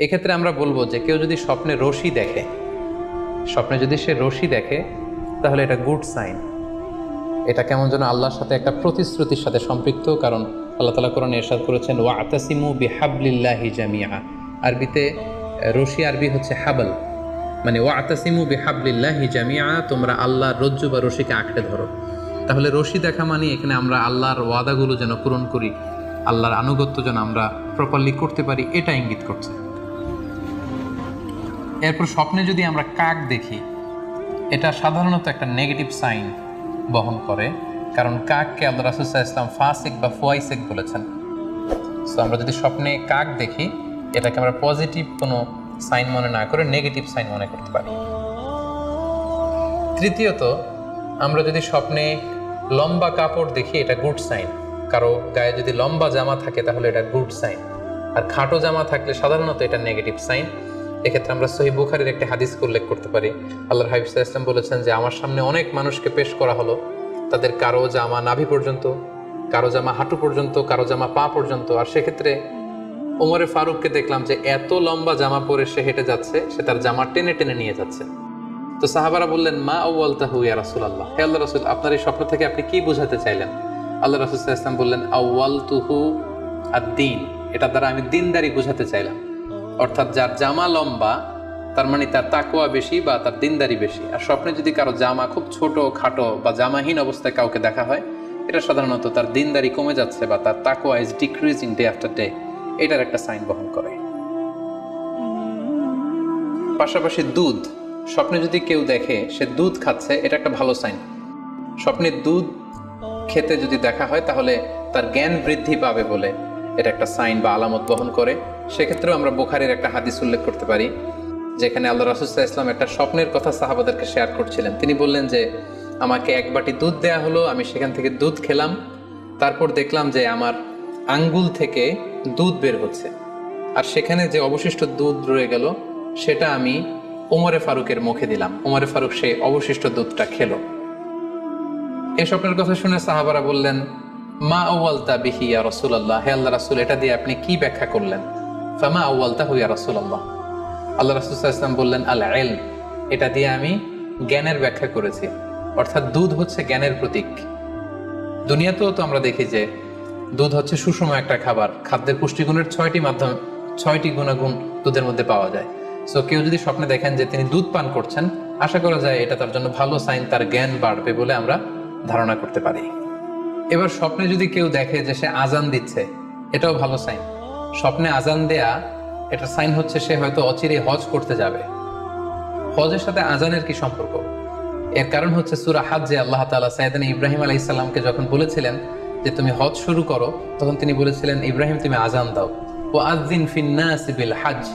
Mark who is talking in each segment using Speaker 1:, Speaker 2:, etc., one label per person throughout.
Speaker 1: এক্ষেত্রে আমরা বলবো যে কেউ যদি স্বপ্নে রশি দেখে, স্বপ্নে যদি সে রশি দেখে তাহলে এটা গুড সাইন। এটা কেমন যেন আল্লাহর সাথে একটা প্রতিশ্রুতির সাথে সম্পৃক্ত, কারণ আল্লাহ তাআলা কোরআনে ইরশাদ করেছেন ওয়াতাসিমু বিহাবলিল্লাহি জামিআ। আরবিতে রশি আরবি হচ্ছে হাবল, মানে ওয়াতাসিমু বিহাবলিল্লাহি জামিআ, তোমরা আল্লাহর রজ্জু বা রশিকে আঁকড়ে ধরো। তাহলে রশি দেখা মানে এখানে আমরা আল্লাহর ওয়াদাগুলো যেন পূরণ করি, আল্লাহর আনুগত্য যেন আমরা প্রপারলি করতে পারি, এটা ইঙ্গিত করছে। এরপর স্বপ্নে যদি আমরা কাক দেখি, এটা সাধারণত একটা নেগেটিভ সাইন বহন করে, কারণ কাককে আল্লাহ রাসূল সাল্লাল্লাহু আলাইহি ওয়াসাল্লাম ফাসিক বা ফুয়াইসিক বলেছেন। সো আমরা যদি স্বপ্নে কাক দেখি, এটাকে আমরা পজিটিভ কোনো সাইন মনে না করে নেগেটিভ সাইন মনে করতে পারি। তৃতীয়ত, আমরা যদি স্বপ্নে লম্বা কাপড় দেখি, এটা গুড সাইন। কারো গায়ে যদি লম্বা জামা থাকে তাহলে এটা গুড সাইন, আর খাটো জামা থাকলে সাধারণত এটা নেগেটিভ সাইন। এক্ষেত্রে আমরা সহিহ বুখারীর একটি হাদিসকে উল্লেখ করতে পারি। আল্লাহর হাবিব সাল্লাল্লাহু আলাইহি ওয়াসাল্লাম বলেছেন যে আমার সামনে অনেক মানুষকে পেশ করা হলো, তাদের কারো জামা নাভি পর্যন্ত, কারো জামা হাঁটু পর্যন্ত, কারো জামা পা পর্যন্ত। আর সেক্ষেত্রে ওমরে ফারুককে দেখলাম যে এত লম্বা জামা পরে সে হেঁটে যাচ্ছে, সে তার জামা টেনে টেনে নিয়ে যাচ্ছে। তো সাহাবারা বললেন মা আউয়ালতাহু ইয়া রাসূলুল্লাহ, হে আল্লাহর রাসূল, আপনার এই স্বপ্ন থেকে আপনি কি বোঝাতে চাইলেন? আল্লাহ রাসূল সাল্লাল্লাহু আলাইহি ওয়াসাল্লাম বললেন আউয়ালতুহু আদ-দীন, এটা দ্বারা আমি দ্বীনদারি বোঝাতে চাইলাম। অর্থাৎ যার জামা লম্বা তার মানে তার তাকওয়া বেশি বা তার দ্বীনদারি বেশি। আর স্বপ্নে যদি কারো জামা খুব ছোট খাটো বা জামাহীন অবস্থায় কাউকে দেখা হয়, এটা সাধারণত তার দ্বীনদারি কমে যাচ্ছে বা তার তাকওয়া is decreasing day after day, এটার একটা সাইন বহন করে। পাশাপাশি দুধ, স্বপ্নে যদি কেউ দেখে সে দুধ খাচ্ছে, এটা একটা ভালো সাইন। স্বপ্নে দুধ খেতে যদি দেখা হয় তাহলে তার জ্ঞান বৃদ্ধি পাবে বলে এটা একটা সাইন বা আলামত বহন করে। সেক্ষেত্রেও আমরা বুখারীর একটা হাদিস উল্লেখ করতে পারি, যেখানে আল্লাহ রাসূল সাল্লাল্লাহু আলাইহি ওয়াসাল্লাম একটা স্বপ্নের কথা সাহাবাদেরকে শেয়ার করছিলেন। তিনি বললেন যে আমাকে এক বাটি দুধ দেয়া হলো, আমি সেখান থেকে দুধ খেলাম, তারপর দেখলাম যে আমার আঙ্গুল থেকে দুধ বের হচ্ছে, আর সেখানে যে অবশিষ্ট দুধ রয়ে গেল সেটা আমি ওমরে ফারুকের মুখে দিলাম। ওমরে ফারুক সেই অবশিষ্ট দুধটা খেলো। এই স্বপ্নের কথা শুনে সাহাবারা বললেন মা আউয়ালতা বিহি ইয়া রাসূলুল্লাহ, হে আল্লাহর রাসূল, এটা দিয়ে আপনি কি ব্যাখ্যা করলেন? ফামা আউয়ালতাহু ইয়া রাসূলুল্লাহ, আল্লাহ রাসূল সাল্লাল্লাহু আলাইহি ওয়াসাল্লাম বললেন আল ইলম, এটা দিয়ে আমি জ্ঞানের ব্যাখ্যা করেছি। অর্থাৎ দুধ হচ্ছে জ্ঞানের প্রতীক। দুনিয়াতেও তো আমরা দেখি যে দুধ হচ্ছে সুষম একটা খাবার, খাদ্যের পুষ্টিগুণের 6টি মাধ্যম, 6টি গুণাগুণ দুধের মধ্যে পাওয়া যায়। সো কেউ যদি স্বপ্নে দেখেন যে তিনি দুধ পান করছেন, আশা করা যায় এটা তার জন্য ভালো সাইন, তার জ্ঞান বাড়বে বলে আমরা ধারণা করতে পারি। এবার স্বপ্নে যদি কেউ দেখে যে সে আজান দিচ্ছে, এটাও ভালো সাইন। স্বপ্নে আজান দেয়া এটা সাইন হচ্ছে সে হয়তো অচিরে হজ করতে যাবে। হজের সাথে আজানের কি সম্পর্ক? এর কারণ হচ্ছে সূরা হজ্জে আল্লাহ তাআলা সাইয়েদনা ইব্রাহিম আলাইহিস সালামকে যখন বলেছিলেন যে তুমি হজ শুরু করো, তখন তিনি বলেছিলেন ইব্রাহিম তুমি আজান দাও, ওয়াআযিন ফিন নাসি বিল হজ্জ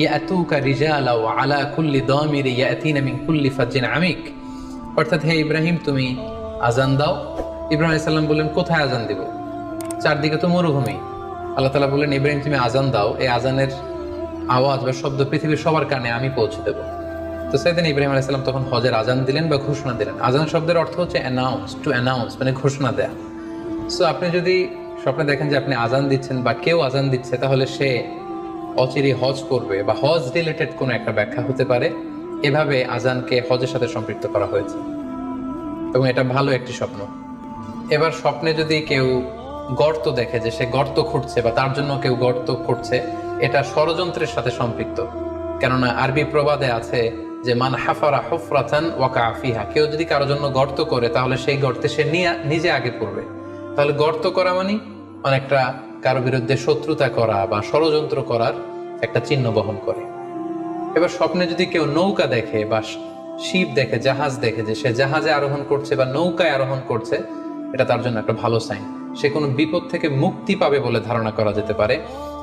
Speaker 1: ইয়াতুকা রিজালা ওয়া আলা কুল্লি দামির ইয়াতিনা মিন কুল্লি ফাজ্জিন আমিক। অর্থাৎ হে ইব্রাহিম তুমি আজান দাও। ইব্রাহিম আলাইহিস সালাম বললেন কোথায় আজান দিব? চারদিকে তো মরুভূমি। আল্লাহ তাআলা বললেন ইব্রাহিম তুমি আজান দাও, এই আজানের আওয়াজ বা শব্দ পৃথিবীর সবার কানে আমি পৌঁছে দেব। তো সাইয়েদনা ইব্রাহিম আলাইহিস সালাম তখন হজের আজান দিলেন বা ঘোষণা দিলেন। আজান শব্দের অর্থ হচ্ছে অ্যানাউন্স, টু অ্যানাউন্স, মানে ঘোষণা দেয়া। সো আপনি যদি স্বপ্নে দেখেন যে আপনি আজান দিচ্ছেন বা কেউ আজান দিচ্ছে, তাহলে সে অচিরেই হজ করবে বা হজ রিলেটেড কোনো একটা ব্যাখ্যা হতে পারে। এভাবে আজানকে হজের সাথে সম্পৃক্ত করা হয়েছে এবং এটা ভালো একটি স্বপ্ন। এবার স্বপ্নে যদি কেউ গর্ত দেখে যে সে গর্ত খুঁড়ছে বা তার জন্য কেউ গর্ত খুঁড়ছে, এটা ষড়যন্ত্রের সাথে সম্পৃক্ত। কেননা আরবি প্রবাদে আছে যে মান হাফারা হুফরাতান ওয়াকা ফিহা, কেউ যদি কারোর জন্য গর্ত করে তাহলে সেই গর্তে সে নিজে আগে পড়বে। তাহলে গর্ত করা মানে অনেকটা কারো বিরুদ্ধে শত্রুতা করা বা ষড়যন্ত্র করার একটা চিহ্ন বহন করে। এবার স্বপ্নে যদি কেউ নৌকা দেখে বা শিপ দেখে, জাহাজ দেখে যে সে জাহাজে আরোহণ করছে বা নৌকায় আরোহণ করছে, এটা তার জন্য একটা ভালো সাইন। সে কোনো বিপদ থেকে মুক্তি পাবে বলে ধারণা করা যেতে পারে।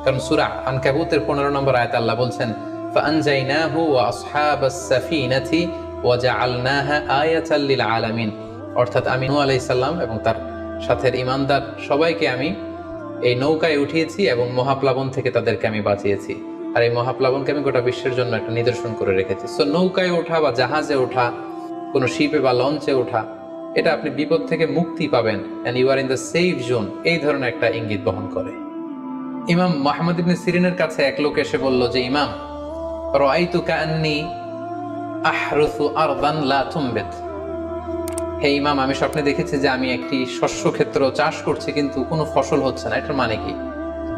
Speaker 1: কারণ সূরা আনকাবুতের 15 নম্বর আয়াতে আল্লাহ বলছেন ফাআনজাইনাহু ওয়া আসহাবাস সাফিনাতি ওয়া জাআলনাহা আয়াতাল লিল আলামিন। অর্থাৎ আমি নূহ আলাইহিস সালাম এবং তার সাথের ঈমানদার সবাইকে আমি এই নৌকায় উঠিয়েছি এবং মহাপ্লাবন থেকে তাদেরকে আমি বাঁচিয়েছি। আর এই মহাপ্লাবনকে আমি গোটা বিশ্বের জন্য একটা নিদর্শন করে রেখেছি। সো নৌকায় ওঠা বা জাহাজে ওঠা, কোনো শিপে বা লঞ্চে ওঠা, এটা আপনি বিপদ থেকে মুক্তি পাবেন, and you are in the safe zone, এই ধরনের একটা ইঙ্গিত বহন করে। ইমাম মুহাম্মদ ইবনে সিরিনের কাছে এক লোক এসে বলল যে, ইমাম, রাআইতু কাআন্নী আহরুসু আরদান লা তুমবিত। হে ইমাম, আমি স্বপ্নে দেখেছি যে আমি একটি শস্য ক্ষেত্র চাষ করছি কিন্তু কোনো ফসল হচ্ছে না, এটার মানে কি?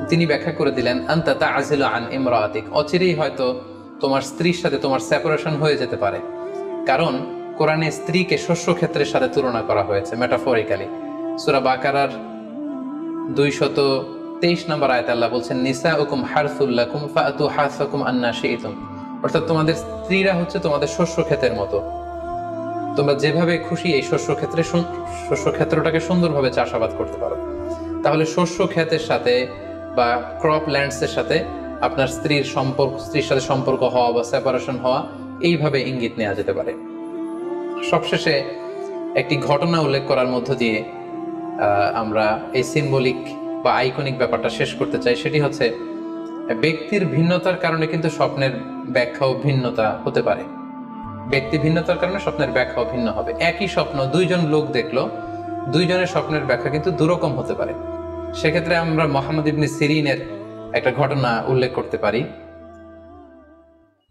Speaker 1: তিনি ব্যাখ্যা করে দিলেন, আনতা তা'জিলু আন ইমরাতিক, অচিরেই হয়তো তোমার স্ত্রীর সাথে তোমার সেপারেশন হয়ে যেতে পারে। কারণ কোরআনে স্ত্রীকে শস্য ক্ষেত্রের সাথে তুলনা করা হয়েছে মেটাফরিক্যালি। সূরা বাকারার 223 নম্বর আয়াতে আল্লাহ বলছেন, নিসাউকুম হারসুল লাকুম ফাআতু হারসাকুম আন্না শি'তুম। অর্থাৎ তোমাদের স্ত্রীরা হচ্ছে তোমাদের শস্য ক্ষেতের মতো, তোমরা যেভাবে খুশি এই শস্য ক্ষেত্রটাকে সুন্দরভাবে চাষাবাদ করতে পারো। তাহলে শস্য ক্ষেতের সাথে বা ক্রপ ল্যান্ডসের সাথে আপনার স্ত্রীর সাথে সম্পর্ক হওয়া বা সেপারেশন হওয়া, এইভাবে ইঙ্গিত নেওয়া যেতে পারে। সবশেষে একটি ঘটনা উল্লেখ করার মধ্য দিয়ে আমরা এই সিম্বলিক বা আইকনিক ব্যাপারটা শেষ করতে চাই। সেটি হচ্ছে, ব্যক্তির ভিন্নতার কারণে কিন্তু স্বপ্নের ব্যাখ্যাও ভিন্নতা হতে পারে। ব্যক্তি ভিন্নতার কারণে স্বপ্নের ব্যাখ্যাও ভিন্ন হবে। একই স্বপ্ন দুইজন লোক দেখলো, দুইজনের স্বপ্নের ব্যাখ্যা কিন্তু দুরকম হতে পারে। সেক্ষেত্রে আমরা মুহাম্মদ ইবনে সিরিনের একটা ঘটনা উল্লেখ করতে পারি।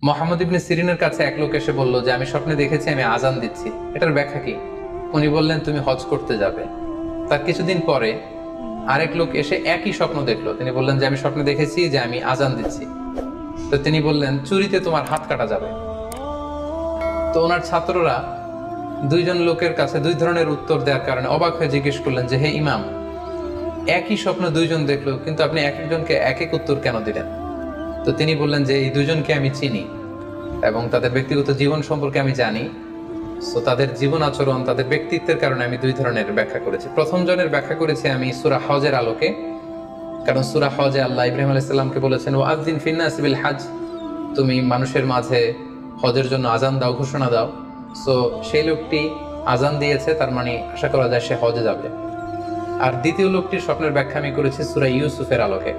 Speaker 1: মুহাম্মদ ইবনে সিরিনের কাছে এক লোক এসে বলল যে, আমি স্বপ্নে দেখেছি আমি আজান দিচ্ছি, এটার ব্যাখ্যা কি? উনি বললেন, তুমি হজ করতে যাবে। তার কিছুদিন পরে আরেক লোক এসে একই স্বপ্ন দেখলো, তিনি বললেন যে, আমি স্বপ্নে দেখেছি যে আমি আজান দিচ্ছি। তো তিনি বললেন, চুরিতে তোমার হাত কাটা যাবে। তো ওনার ছাত্ররা দুইজন লোকের কাছে দুই ধরনের উত্তর দেওয়ার কারণে অবাক হয়ে জিজ্ঞেস করলেন যে, হে ইমাম, একই স্বপ্ন দুইজন দেখলো কিন্তু আপনি এক একজনকে এক এক উত্তর কেন দিলেন? তো তিনি বললেন যে, এই দুজনকে আমি চিনি এবং তাদের ব্যক্তিগত জীবন সম্পর্কে আমি জানি। সো তাদের জীবন আচরণ, তাদের ব্যক্তিত্বের কারণে আমি দুই ধরনের ব্যাখ্যা করেছি। প্রথম জনের ব্যাখ্যা করেছি আমি সূরা হজের আলোকে, কারণ সূরা হজে আল্লাহ ইব্রাহিম আলাইহিস সালামকে বলেছেন, ওয়াযিন ফিন-নাস বিল হজ, তুমি মানুষের মাঝে হজের জন্য আজান দাও, ঘোষণা দাও। সো সেই লোকটি আজান দিয়েছে, তার মানে আশা করা যায় সে হজে যাবে। আর দ্বিতীয় লোকটির স্বপ্নের ব্যাখ্যা আমি করেছি সূরা ইউসুফের আলোকে।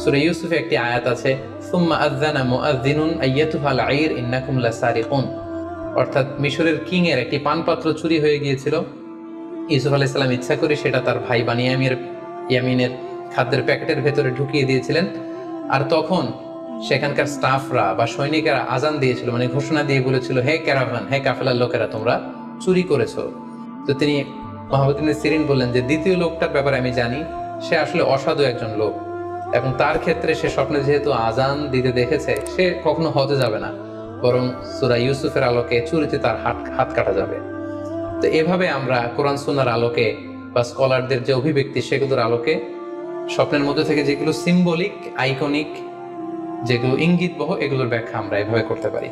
Speaker 1: সূরা ইউসুফে একটি আয়াত আছে, সুম্মা আযানা মুআযযিনুন আইয়াতুহাল আইর ইন্নাকুম লাসারিকুন। অর্থাৎ মিশরের কিং এর একটি পানপাত্র চুরি হয়ে গিয়েছিল। ইউসুফ আলাইহিস সালাম ইচ্ছা করে সেটা তার ভাই ইয়ামিনের খাদ্যের প্যাকেটের ভেতরে ঢুকিয়ে দিয়েছিলেন। আর তখন সেখানকার স্টাফরা বা সৈনিকেরা আজান দিয়েছিল, মানে ঘোষণা দিয়ে বলেছিল, হে ক্যারাভান, হে কাফেলার লোকেরা, তোমরা চুরি করেছো। তো তিনি মুহাম্মদ ইবনে সিরিন বললেন যে, দ্বিতীয় লোকটার ব্যাপারে আমি জানি, সে আসলে অসাধু একজন লোক এবং তার ক্ষেত্রে সে স্বপ্নে যেহেতু আজান দিতে দেখেছে, সে কখনো হজে যাবে না, বরং সূরা ইউসুফের আলোকে চুরিতে তার হাত কাটা যাবে। তো এভাবে আমরা কোরআন সুন্নাহর আলোকে বা স্কলারদের যে অভিব্যক্তি, সেগুলোর আলোকে স্বপ্নের মধ্যে থেকে যেগুলো সিম্বলিক, আইকনিক, যেগুলো ইঙ্গিতবহ, এগুলোর ব্যাখ্যা আমরা এভাবে করতে পারি।